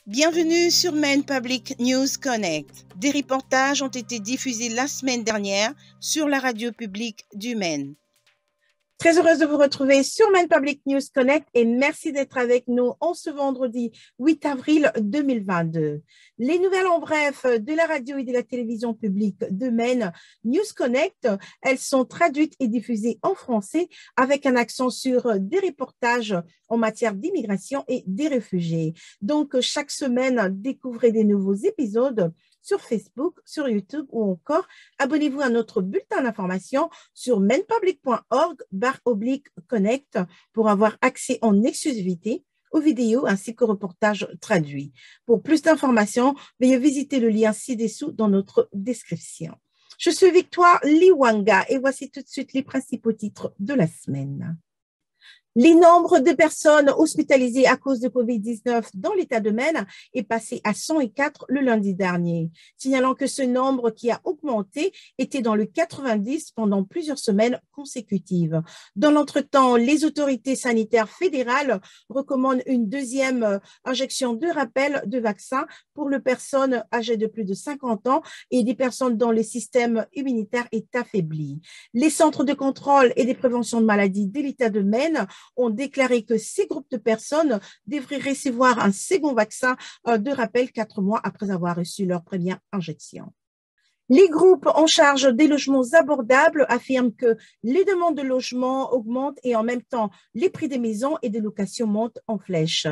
Bienvenue sur Maine Public News Connect. Des reportages ont été diffusés la semaine dernière sur la radio publique du Maine. Très heureuse de vous retrouver sur Maine Public News Connect et merci d'être avec nous en ce vendredi 8 avril 2022. Les nouvelles en bref de la radio et de la télévision publique de Maine News Connect, elles sont traduites et diffusées en français avec un accent sur des reportages en matière d'immigration et des réfugiés. Donc, chaque semaine, découvrez des nouveaux épisodes sur Facebook, sur YouTube ou encore abonnez-vous à notre bulletin d'information sur mainpublic.org/connect pour avoir accès en exclusivité aux vidéos ainsi qu'aux reportages traduits. Pour plus d'informations, veuillez visiter le lien ci-dessous dans notre description. Je suis Victoire Liwanga et voici tout de suite les principaux titres de la semaine. Les nombres de personnes hospitalisées à cause de COVID-19 dans l'État de Maine est passé à 104 le lundi dernier, signalant que ce nombre qui a augmenté était dans le 90 pendant plusieurs semaines consécutives. Dans l'entretemps, les autorités sanitaires fédérales recommandent une deuxième injection de rappel de vaccin pour les personnes âgées de plus de 50 ans et des personnes dont le système immunitaire est affaibli. Les centres de contrôle et de prévention de maladies de l'État de Maine ont déclaré que ces groupes de personnes devraient recevoir un second vaccin de rappel 4 mois après avoir reçu leur première injection. Les groupes en charge des logements abordables affirment que les demandes de logement augmentent et en même temps, les prix des maisons et des locations montent en flèche.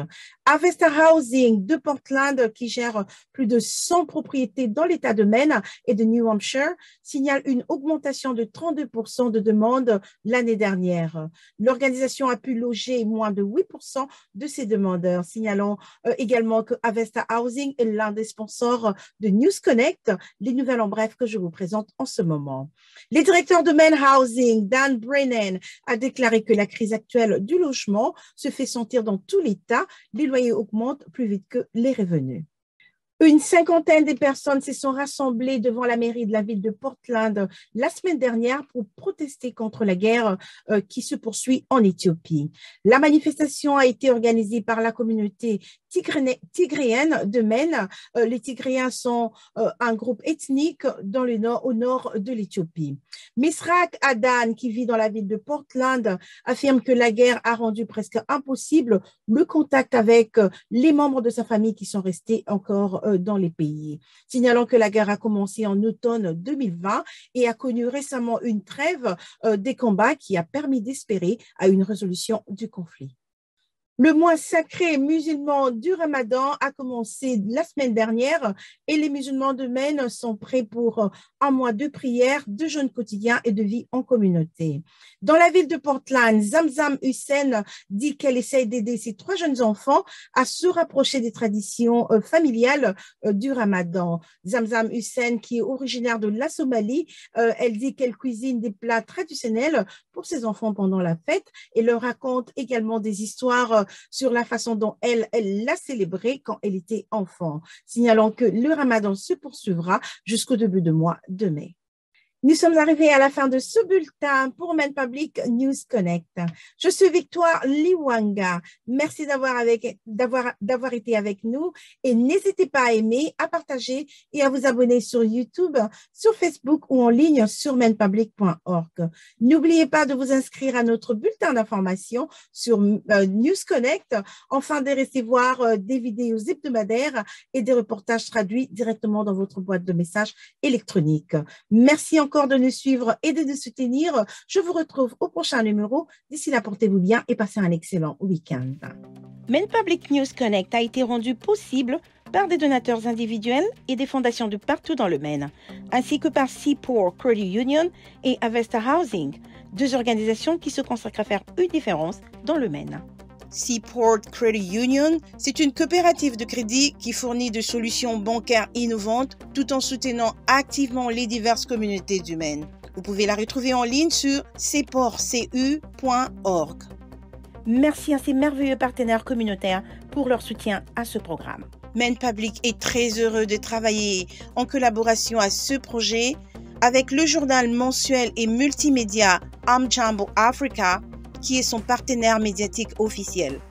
Avesta Housing de Portland, qui gère plus de 100 propriétés dans l'État de Maine et de New Hampshire, signale une augmentation de 32% de demandes l'année dernière. L'organisation a pu loger moins de 8% de ses demandeurs, signalant également que Avesta Housing est l'un des sponsors de News Connect, les nouvelles en bref que je vous présente en ce moment. Le directeur de Maine Housing, Dan Brennan, a déclaré que la crise actuelle du logement se fait sentir dans tout l'État. Les loyers augmentent plus vite que les revenus. Une cinquantaine de personnes se sont rassemblées devant la mairie de la ville de Portland la semaine dernière pour protester contre la guerre qui se poursuit en Éthiopie. La manifestation a été organisée par la communauté tigréenne de Maine. Les Tigréens sont un groupe ethnique dans le nord, au nord de l'Éthiopie. Misrak Adan, qui vit dans la ville de Portland, affirme que la guerre a rendu presque impossible le contact avec les membres de sa famille qui sont restés encore dans les pays, signalant que la guerre a commencé en automne 2020 et a connu récemment une trêve des combats qui a permis d'espérer à une résolution du conflit. Le mois sacré musulman du Ramadan a commencé la semaine dernière et les musulmans de Maine sont prêts pour un mois de prière, de jeûne quotidien et de vie en communauté. Dans la ville de Portland, Zamzam Hussein dit qu'elle essaye d'aider ses 3 jeunes enfants à se rapprocher des traditions familiales du Ramadan. Zamzam Hussein, qui est originaire de la Somalie, elle dit qu'elle cuisine des plats traditionnels pour ses enfants pendant la fête et leur raconte également des histoires sur la façon dont elle l'a célébré quand elle était enfant, signalant que le Ramadan se poursuivra jusqu'au début du mois de mai. Nous sommes arrivés à la fin de ce bulletin pour Maine Public News Connect. Je suis Victoire Liwanga. Merci d'avoir été avec nous et n'hésitez pas à aimer, à partager et à vous abonner sur YouTube, sur Facebook ou en ligne sur mainpublic.org. N'oubliez pas de vous inscrire à notre bulletin d'information sur News Connect afin de recevoir des vidéos hebdomadaires et des reportages traduits directement dans votre boîte de messages électronique. Merci encore de nous suivre et de nous soutenir. Je vous retrouve au prochain numéro. D'ici là, portez-vous bien et passez un excellent week-end. Maine Public News Connect a été rendu possible par des donateurs individuels et des fondations de partout dans le Maine, ainsi que par Seaport Credit Union et Avesta Housing, 2 organisations qui se consacrent à faire une différence dans le Maine. Seaport Credit Union, c'est une coopérative de crédit qui fournit des solutions bancaires innovantes tout en soutenant activement les diverses communautés du Maine. Vous pouvez la retrouver en ligne sur seaportcu.org. Merci à ces merveilleux partenaires communautaires pour leur soutien à ce programme. Maine Public est très heureux de travailler en collaboration à ce projet avec le journal mensuel et multimédia Amjambo Africa, qui est son partenaire médiatique officiel.